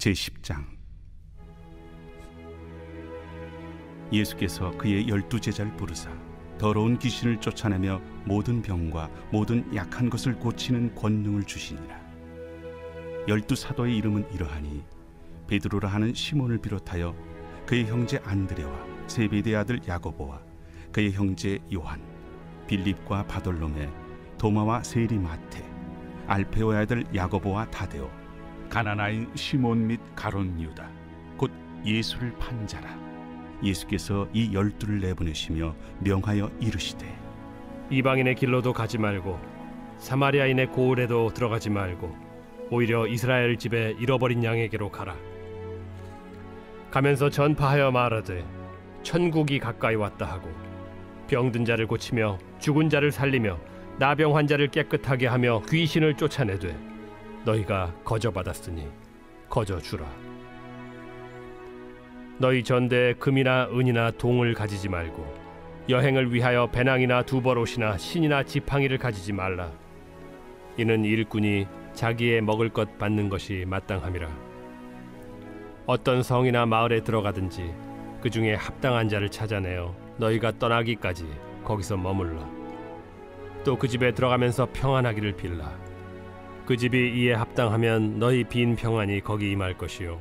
제10장. 예수께서 그의 12 제자를 부르사 더러운 귀신을 쫓아내며 모든 병과 모든 약한 것을 고치는 권능을 주시니라. 12 사도의 이름은 이러하니 베드로라 하는 시몬을 비롯하여 그의 형제 안드레와 세베대의 아들 야고보와 그의 형제 요한, 빌립과 바돌로메, 도마와 세리마테, 알페오의 아들 야고보와 다데오, 가나나인 시몬 및 가룟 유다, 곧 예수를 판 자라. 예수께서 이 12를 내보내시며 명하여 이르시되, 이방인의 길로도 가지 말고 사마리아인의 고을에도 들어가지 말고 오히려 이스라엘 집에 잃어버린 양에게로 가라. 가면서 전파하여 말하되 천국이 가까이 왔다 하고 병든 자를 고치며 죽은 자를 살리며 나병 환자를 깨끗하게 하며 귀신을 쫓아내되 너희가 거저받았으니 거저주라. 너희 전대에 금이나 은이나 동을 가지지 말고 여행을 위하여 배낭이나 두벌옷이나 신이나 지팡이를 가지지 말라. 이는 일꾼이 자기의 먹을 것 받는 것이 마땅함이라. 어떤 성이나 마을에 들어가든지 그 중에 합당한 자를 찾아내어 너희가 떠나기까지 거기서 머물라. 또 그 집에 들어가면서 평안하기를 빌라. 그 집이 이에 합당하면 너희 빈 평안이 거기 임할 것이요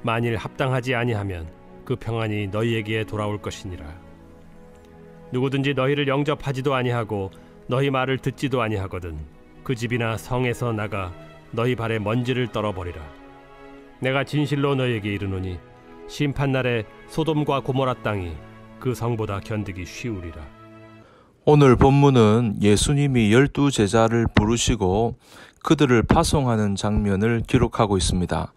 만일 합당하지 아니하면 그 평안이 너희에게 돌아올 것이니라. 누구든지 너희를 영접하지도 아니하고 너희 말을 듣지도 아니하거든 그 집이나 성에서 나가 너희 발에 먼지를 떨어버리라. 내가 진실로 너희에게 이르노니 심판날에 소돔과 고모라 땅이 그 성보다 견디기 쉬우리라. 오늘 본문은 예수님이 12 제자를 부르시고 그들을 파송하는 장면을 기록하고 있습니다.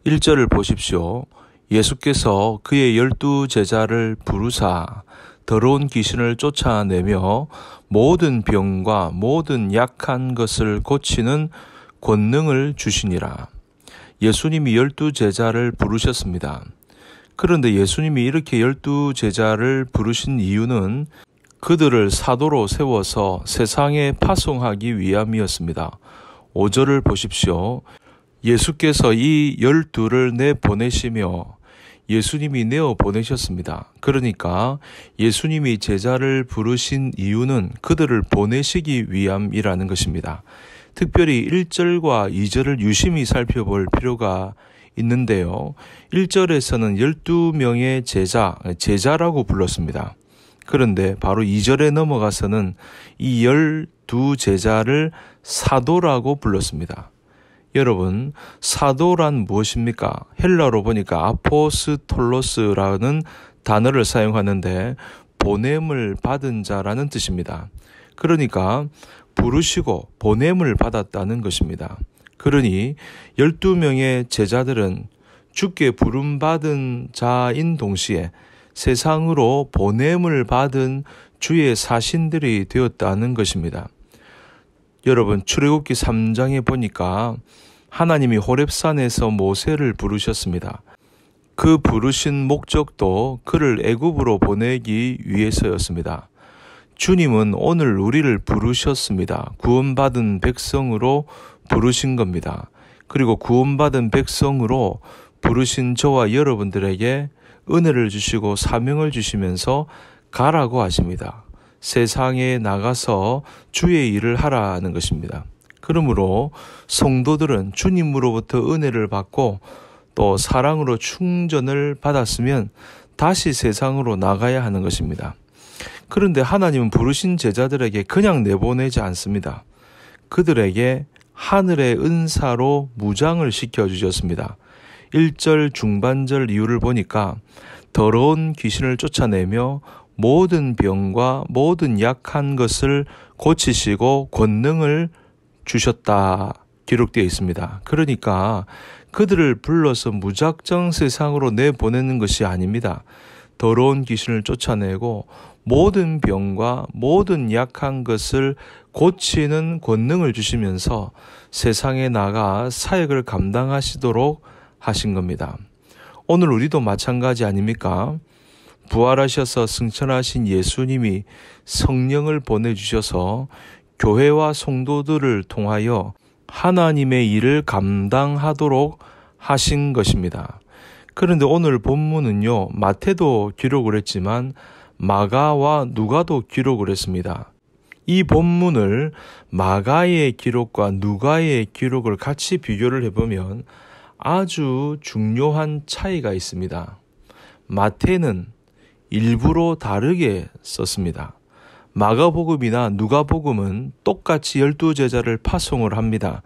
1절을 보십시오. 예수께서 그의 12 제자를 부르사 더러운 귀신을 쫓아내며 모든 병과 모든 약한 것을 고치는 권능을 주시니라. 예수님이 12 제자를 부르셨습니다. 그런데 예수님이 이렇게 12 제자를 부르신 이유는 그들을 사도로 세워서 세상에 파송하기 위함이었습니다. 5절을 보십시오. 예수께서 이 12를 내보내시며 예수님이 내어 보내셨습니다. 그러니까 예수님이 제자를 부르신 이유는 그들을 보내시기 위함이라는 것입니다. 특별히 1절과 2절을 유심히 살펴볼 필요가 있는데요. 1절에서는 12명의 제자라고 불렀습니다. 그런데 바로 2절에 넘어가서는 이 12 제자를 사도라고 불렀습니다. 여러분, 사도란 무엇입니까? 헬라어로 보니까 아포스톨로스라는 단어를 사용하는데 보냄을 받은 자라는 뜻입니다. 그러니까 부르시고 보냄을 받았다는 것입니다. 그러니 12명의 제자들은 주께 부름받은 자인 동시에 세상으로 보냄을 받은 주의 사신들이 되었다는 것입니다. 여러분, 출애굽기 3장에 보니까 하나님이 호렙산에서 모세를 부르셨습니다. 그 부르신 목적도 그를 애굽으로 보내기 위해서였습니다. 주님은 오늘 우리를 부르셨습니다. 구원받은 백성으로 부르신 겁니다. 그리고 구원받은 백성으로 부르신 저와 여러분들에게 은혜를 주시고 사명을 주시면서 가라고 하십니다. 세상에 나가서 주의 일을 하라는 것입니다. 그러므로 성도들은 주님으로부터 은혜를 받고 또 사랑으로 충전을 받았으면 다시 세상으로 나가야 하는 것입니다. 그런데 하나님은 부르신 제자들에게 그냥 내보내지 않습니다. 그들에게 하늘의 은사로 무장을 시켜주셨습니다. 1절 중반절 이유를 보니까 더러운 귀신을 쫓아내며 모든 병과 모든 약한 것을 고치시고 권능을 주셨다 기록되어 있습니다. 그러니까 그들을 불러서 무작정 세상으로 내보내는 것이 아닙니다. 더러운 귀신을 쫓아내고 모든 병과 모든 약한 것을 고치는 권능을 주시면서 세상에 나가 사역을 감당하시도록 하신 겁니다. 오늘 우리도 마찬가지 아닙니까? 부활하셔서 승천하신 예수님이 성령을 보내주셔서 교회와 성도들을 통하여 하나님의 일을 감당하도록 하신 것입니다. 그런데 오늘 본문은요, 마태도 기록을 했지만 마가와 누가도 기록을 했습니다. 이 본문을 마가의 기록과 누가의 기록을 같이 비교를 해보면 아주 중요한 차이가 있습니다. 마태는 일부러 다르게 썼습니다. 마가복음이나 누가복음은 똑같이 12제자를 파송을 합니다.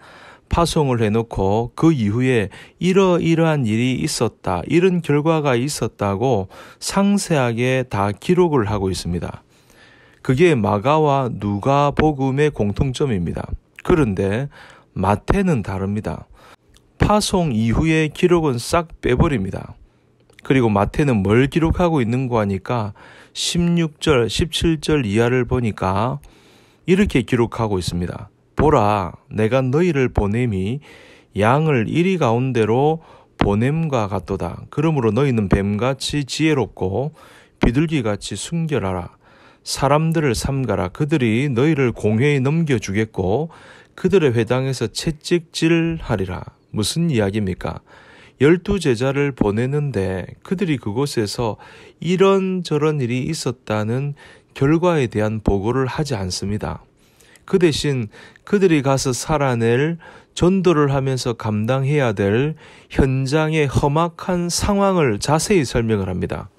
파송을 해놓고 그 이후에 이러이러한 일이 있었다, 이런 결과가 있었다고 상세하게 다 기록을 하고 있습니다. 그게 마가와 누가복음의 공통점입니다. 그런데 마태는 다릅니다. 파송 이후의 기록은 싹 빼버립니다. 그리고 마태는 뭘 기록하고 있는 거 하니까 16절, 17절 이하를 보니까 이렇게 기록하고 있습니다. 보라, 내가 너희를 보냄이 양을 이리 가운데로 보냄과 같도다. 그러므로 너희는 뱀같이 지혜롭고 비둘기같이 순결하라. 사람들을 삼가라. 그들이 너희를 공회에 넘겨주겠고 그들의 회당에서 채찍질하리라. 무슨 이야기입니까? 12제자를 보내는데 그들이 그곳에서 이런저런 일이 있었다는 결과에 대한 보고를 하지 않습니다. 그 대신 그들이 가서 살아낼, 전도를 하면서 감당해야 될 현장의 험악한 상황을 자세히 설명을 합니다.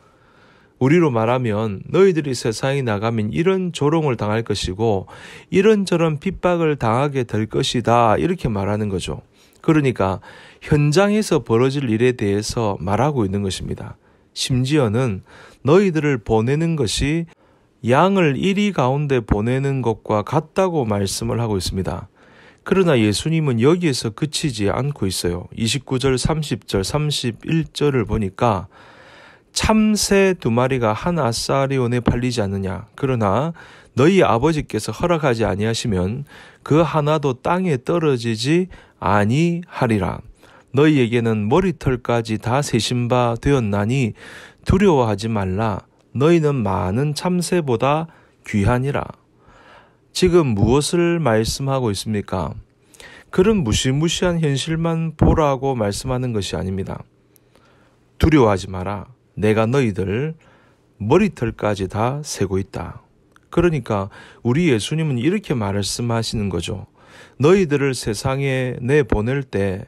우리로 말하면 너희들이 세상에 나가면 이런 조롱을 당할 것이고 이런저런 핍박을 당하게 될 것이다, 이렇게 말하는 거죠. 그러니까 현장에서 벌어질 일에 대해서 말하고 있는 것입니다. 심지어는 너희들을 보내는 것이 양을 이리 가운데 보내는 것과 같다고 말씀을 하고 있습니다. 그러나 예수님은 여기에서 그치지 않고 있어요. 29절, 30절, 31절을 보니까 참새 2마리가 한 아사리온에 팔리지 않느냐. 그러나 너희 아버지께서 허락하지 아니하시면 그 하나도 땅에 떨어지지 아니하리라. 너희에게는 머리털까지 다 세신 바 되었나니 두려워하지 말라. 너희는 많은 참새보다 귀하니라. 지금 무엇을 말씀하고 있습니까? 그런 무시무시한 현실만 보라고 말씀하는 것이 아닙니다. 두려워하지 마라. 내가 너희들 머리털까지 다 세고 있다. 그러니까 우리 예수님은 이렇게 말씀하시는 거죠. 너희들을 세상에 내보낼 때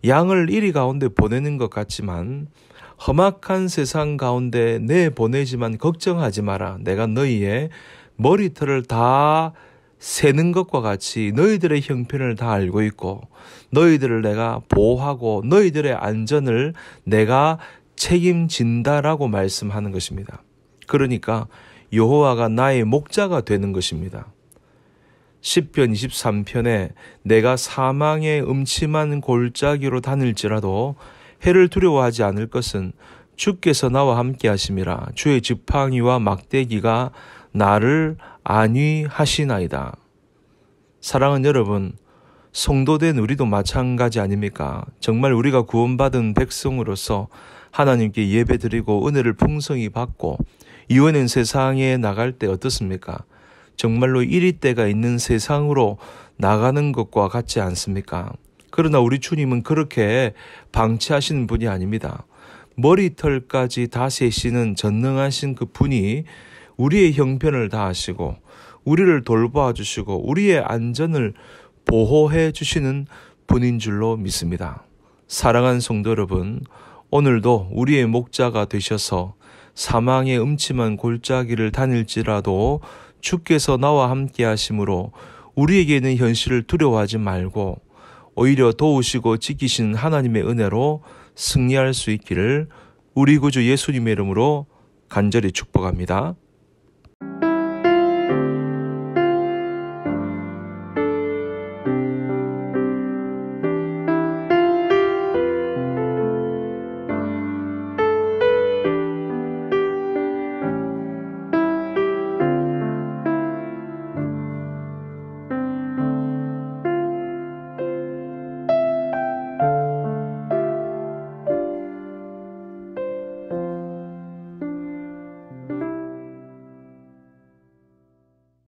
양을 이리 가운데 보내는 것 같지만 험악한 세상 가운데 내보내지만 걱정하지 마라. 내가 너희의 머리털을 다 세는 것과 같이 너희들의 형편을 다 알고 있고 너희들을 내가 보호하고 너희들의 안전을 내가 책임진다라고 말씀하는 것입니다. 그러니까 여호와가 나의 목자가 되는 것입니다. 시편 23편에 내가 사망의 음침한 골짜기로 다닐지라도 해를 두려워하지 않을 것은 주께서 나와 함께 하심이라. 주의 지팡이와 막대기가 나를 안위하시나이다. 사랑하는 여러분, 성도된 우리도 마찬가지 아닙니까? 정말 우리가 구원받은 백성으로서 하나님께 예배드리고 은혜를 풍성히 받고 이혼은 세상에 나갈 때 어떻습니까? 정말로 이리 때가 있는 세상으로 나가는 것과 같지 않습니까? 그러나 우리 주님은 그렇게 방치하시는 분이 아닙니다. 머리털까지 다 세시는 전능하신 그 분이 우리의 형편을 다 아시고 우리를 돌봐 주시고 우리의 안전을 보호해 주시는 분인 줄로 믿습니다. 사랑하는 성도 여러분, 오늘도 우리의 목자가 되셔서 사망의 음침한 골짜기를 다닐지라도 주께서 나와 함께 하심으로 우리에게 있는 현실을 두려워하지 말고 오히려 도우시고 지키시는 하나님의 은혜로 승리할 수 있기를 우리 구주 예수님의 이름으로 간절히 축복합니다.